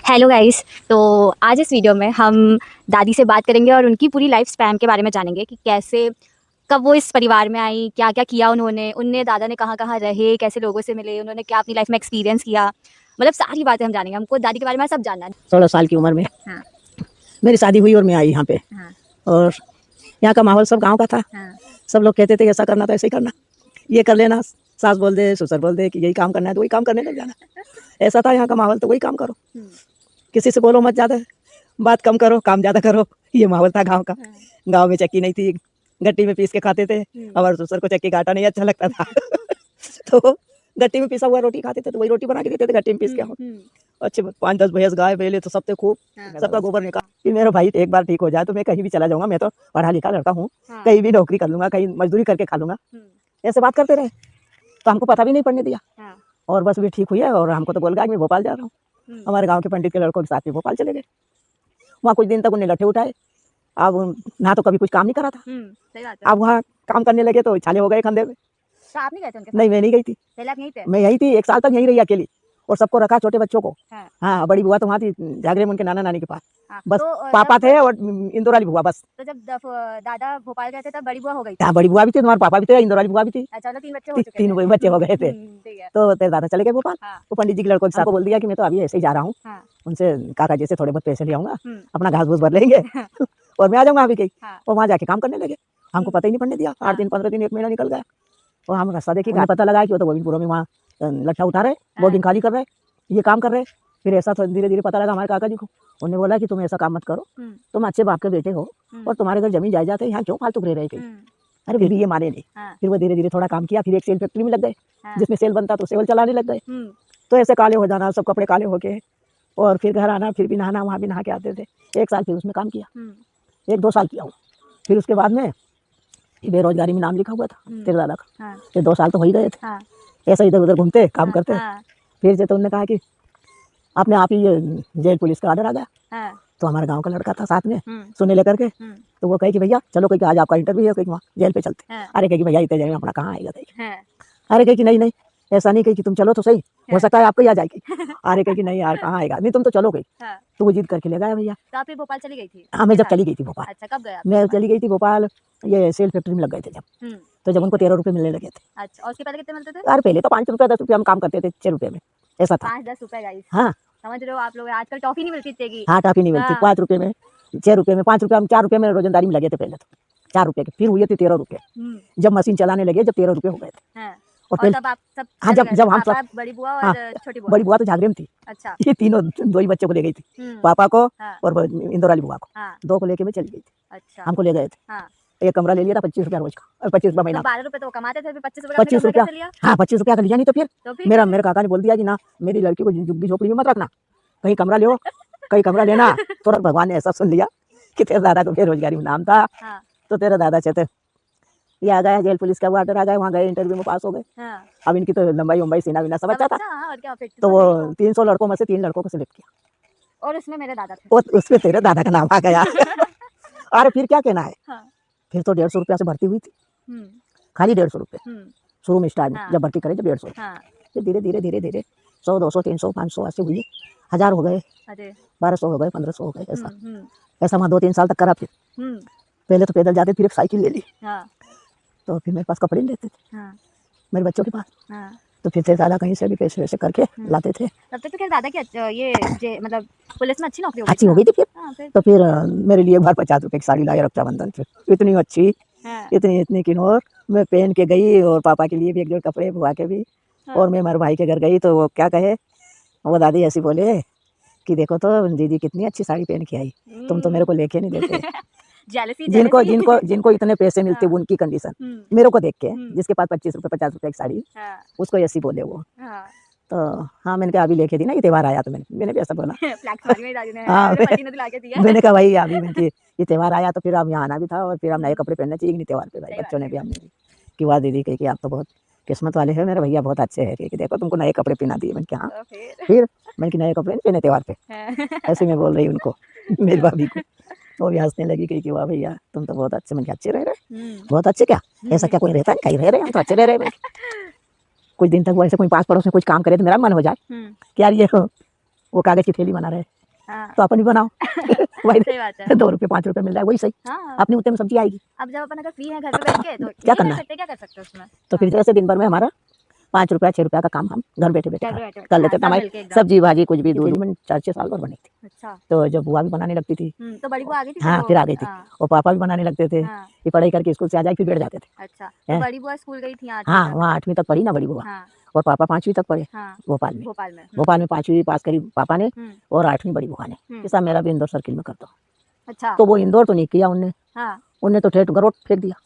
Hello guys. तो आज इस वीडियो में हम दादी से बात करेंगे और उनकी पूरी लाइफ स्पैन के बारे में जानेंगे कि कैसे कब वो इस परिवार में आई, क्या क्या किया उन्होंने उनने दादा ने कहाँ कहाँ रहे, कैसे लोगों से मिले, उन्होंने क्या अपनी लाइफ में एक्सपीरियंस किया। मतलब सारी बातें हम जानेंगे। हमको दादी के बारे में सब जानना है। 16 साल की उम्र में हाँ। मेरी शादी हुई और मैं आई यहाँ पे। हाँ। और यहाँ का माहौल सब गांव का था। हाँ। सब लोग कहते थे ऐसा करना तो ऐसे ही करना, ये कर लेना। सास बोल दे, ससुर बोल दे कि यही काम करना है तो वही काम करने लग जाना। ऐसा था यहाँ का माहौल, तो वही काम करो। किसी से बोलो मत, ज़्यादा बात कम करो, काम ज़्यादा करो। ये माहौल था गाँव का। गाँव में चक्की नहीं थी, गट्टी में पीस के खाते थे। हमारे ससुर को चक्की का आटा नहीं अच्छा लगता था तो गट्टी में पिसा हुआ रोटी खाते थे, तो वही रोटी बना के देते थे गट्टी में पीस के हम। अच्छे 5-10 भैंस गाय बैले तो सब थे खूब। सबका गोबर निकाल। फिर मेरा भाई एक बार ठीक हो जाए तो मैं कहीं भी चला जाऊंगा, मैं तो पढ़ा लिखा लड़का हूँ, कहीं भी नौकरी कर लूंगा, कहीं मजदूरी करके खा लूंगा। ऐसे बात करते रहे तो हमको पता भी नहीं पड़ने दिया। और बस भी ठीक हुई है और हमको तो बोल गया कि मैं भोपाल जा रहा हूँ। हमारे गाँव के पंडित के लड़कों के साथ में भोपाल चले गए। वहाँ कुछ दिन तक उन्हें लट्ठे उठाए। अब ना तो कभी कुछ काम नहीं करा था। अब वहाँ काम करने लगे तो छाले हो गए कंधे में। तो आप नहीं गए थे उनके साथ? नहीं, मैं नहीं गई थी। पहले आप यहीं थे? मैं यही थी, 1 साल तक यहीं रही अकेली और सबको रखा, छोटे बच्चों को। हाँ। हाँ, बड़ी बुआ तो वहाँ थी झागरे में उनके नाना नानी के पास। हाँ। बस तो पापा थे और इंदौर वाली बुआ बस। तो जब दादा भोपाल गए थे तब बड़ी बुआ हो गई थी? हाँ, बड़ी बुआ भी थी, तुम्हारे पापा भी थे, इंदौर वाली बुआ भी थी। अच्छा, मतलब 3 बच्चे हो चुके थे। 3 बच्चे हो गए थे। ठीक है। तो तेरे दादा चले गए भोपाल। हाँ। तो पंडित जी के लड़कों के साथ बोल दिया कि मैं तो अभी ऐसे ही जा रहा हूँ। हाँ। उनसे काका जी से थोड़े बहुत पैसे ले आऊंगा, अपना घास भूस भर लेंगे और मैं आ जाऊंगा अभी कहीं। हाँ। और वहाँ जाके काम करने लगे। हमको पता ही नहीं पड़ने दिया। 8 दिन 15 दिन 1 महीना निकल गया और हम रास्ता देखिए पता लगा कि वो तो गोविंदपुर में वहाँ लट्ठा उठा रहे, बोर्डिंग खाली कर रहे, ये काम कर रहे। फिर ऐसा धीरे धीरे पता लगा हमारे काका जी को। उन्होंने बोला कि तुम ऐसा काम मत करो, तुम अच्छे बाप के बेटे हो और तुम्हारे घर जमीन जायदाद है, यहाँ क्यों फालतू रह रहे कहीं। अरे फिर भी ये माने नहीं। फिर वो धीरे धीरे थोड़ा काम किया। फिर एक सेल फैक्ट्री में लग गए, जिसमें सेल बनता तो सेल चलाने लग गए। तो ऐसे काले हो जाना, सब कपड़े काले होके और फिर घर आना, फिर भी नहाना, वहाँ भी नहा के आते थे। 1 साल फिर उसमें काम किया, 1-2 साल किया हूँ। फिर उसके बाद में बेरोजगारी में नाम लिखा हुआ था तेरे दादा का। फिर 2 साल तो हो ही गए थे ऐसा इधर उधर घूमते काम करते। फिर से तो उन्होंने कहा कि अपने आप ही ये जेल पुलिस का ऑर्डर आ गया। तो हमारे गांव का लड़का था साथ में सुने लेकर के। तो वो कहे कि भैया चलो, कहीं आज आपका इंटरव्यू है, कहीं वहाँ जेल पे चलते। अरे कहे कि भैया इतने जाए अपना कहाँ आएगा। अरे कहे कि नहीं नहीं, ऐसा नहीं, कहे कि तुम चलो तो सही, हो सकता है आपको ही आ जाएगी। अरे कहे कि नहीं यार कहाँ आएगा, नहीं तुम तो चलो कहीं। तो वो जिद करके ले गया भैया। तो आप फिर भोपाल चली गई थी? हाँ, मैं जब चली गई थी भोपाल। अच्छा, कब गए आप? मैं चली गई थी भोपाल, ये सेल फैक्ट्री में लग गए थे जब। तो जब उनको 13 रुपये मिलने लगे थे। अच्छा, और उसके पहले कितने मिलते थे? यार पहले तो 5 रुपये 10 रुपये हम काम करते थे, 6 रुपये में ऐसा था। 5-10 रुपए गाइस। हाँ, समझ रहे हो आप लोग? आजकल टॉफी नहीं मिलती इतने की। हाँ, टॉफी नहीं मिलती। 5 रुपये में, 6 रुपये में, 5 रुपये, हम 4 रुपये में रोजंदारी में लगे थे पहले तो। 4 रुपये के फिर हुए थे 13 रुपये। जब मशीन चलाने लगे जब 13 रुपये हो गए थे। और तब आप सब हाँ, जब हम पापा, बड़ी बुआ और हाँ, छोटी बुआ? बड़ी बुआ तो झागरे में थी। अच्छा। ये तीनों 2 ही बच्चों को ले गई थी, पापा को और इंदौर वाली बुआ को। 2 को लेके मैं चली गई थी। अच्छा। हमको ले गए थे। एक कमरा ले लिया था 25 रुपया रोज का और 25 रुपया महीना। 12 रुपए तो कमाते थे, 25 रुपए 25 रुपया, हाँ 25 रुपया का लिया। नहीं तो फिर मेरे काका ने बोल दिया कि ना, मेरी लड़की को झुग्गी झोपड़ी में मत रखना, कहीं कमरा ले, कहीं कमरा लेना। तुरंत भगवान ने ऐसा सुन लिया कि तेरे दादा को बेरोजगारी में नाम था। तो तेरे दादा चाहते ये आ गया, जेल पुलिस का ऑर्डर आ गया, वहाँ गए, इंटरव्यू में पास हो गए। अब इनकी तो लंबाई उम्बाई सीना वीना सब अच्छा था। तो वो 300 लड़कों में से 3 लड़कों को सिलेक्ट किया और उसमें मेरे दादा थे। उसमें तेरे दादा का नाम आ गया अरे फिर क्या कहना है। फिर तो 150 रुपया से भर्ती हुई थी, खाली 150 रुपये शुरू में स्टार्ट में। जब भर्ती करे जब 150, फिर धीरे धीरे धीरे धीरे 100 200 300 500 ऐसे हुई, 1000 हो गए, 1200 हो गए, 1500 हो गए। ऐसा वहाँ 2-3 साल तक करा। फिर पहले तो पैदल जाते, फिर एक साइकिल ले ली। तो फिर मेरे पास कपड़े नहीं लेते थे मेरे बच्चों के पास। तो फिर तेरे दादा कहीं से भी पैसे वैसे करके लाते थे। तब तक तो फिर दादा की ये मतलब पुलिस में अच्छी नौकरी अच्छी हो गई थी फिर। तो फिर मेरे लिए एक बार 50 रुपये की साड़ी लाई रक्षाबंधन पे, इतनी अच्छी, इतनी किन्होर मैं पहन के गई। और पापा के लिए भी एक जोड़ कपड़े, बुआ के भी। और मैं मेरे भाई के घर गई तो वो क्या कहे, वो दादी ऐसी बोले कि देखो तो दीदी कितनी अच्छी साड़ी पहन के आई, तुम तो मेरे को लेके नहीं देते। जिनको इतने पैसे मिलते उनकी कंडीशन मेरे को देख के, जिसके पास 25 रुपये 50 रुपये की साड़ी, उसको ऐसी बोले वो। तो हाँ, मैंने कहा अभी लेके दी ना, ये त्योहार आया तो मैंने भी ऐसा बोला। हाँ, मैंने कहा भाई अभी ये त्योहार आया तो फिर अब यहाँ आना भी था और फिर हम नए कपड़े पहनने चाहिए नहीं त्योहार पे। भाई बच्चों ने भी हमने भी कि वाह दीदी कही कि आप तो बहुत किस्मत वाले हैं, मेरे भैया बहुत अच्छे हैं कि देखो तुमको नए कपड़े पहना दिए। मैंने कहा हाँ। फिर मैंने कि नए कपड़े नहीं पहने त्योहार पे, ऐसे में बोल रही उनको मेरी भाभी को। तो भी हंसने लगी कि वाह भैया तुम तो बहुत अच्छे। मैंने अच्छे रह रहे, बहुत अच्छे। क्या ऐसा क्या कोई रहता है, कहीं रह रहे हम तो अच्छे रह रहे हैं। कुछ दिन तक वो ऐसे कोई पास पड़ोस में कुछ काम करे तो मेरा मन हो जाए कि यार ये वो कागज की थैली बना रहे हैं, हाँ तो अपन भी बनाओ वही सही बात है 2 रुपये 5 रुपये मिल जाए वही सही, हाँ अपने उतने में सब्जी आएगी। अब जब अपन अगर फ्री है घर पे बैठ के तो क्या यही करना है? क्या कर सकते हैं उसमें तो फिर जैसे दिन भर में हमारा 5 रुपया 6 रुपया का काम हम घर बैठे बैठे घर पे बैठे कर लेते हाँ, थे। सब हमारी मिलके एकदम सब्जी भाजी कुछ भी दूध में 4-6 साल भर बनी थी। अच्छा तो जब बुआ भी बनाने लगती थी, तो बड़ी बुआ आ गई थी हाँ वो फिर आ गई थी, हाँ और पापा भी बनाने लगते थे। हाँ ये पढ़ाई करके स्कूल से आ जाए फिर बैठ जाते थे। अच्छा तो हैं? बड़ी बुआ स्कूल गई थी 8वीं हाँ, तक वहाँ 8वीं तक पढ़ी ना बड़ी बुआ, हाँ और पापा 5वीं तक पढ़े हाँ भोपाल में। भोपाल में भोपाल में 5वीं पास करी पापा ने, हम्म, और 8वीं बड़ी बुआ ने। हम्म, ये सब मेरा भी इंदौर सर्किल में करता हूँ। अच्छा तो वो इंदौर तो नहीं किया उनने, हाँ उनने तो ठेठ गरोट फेंक दिया।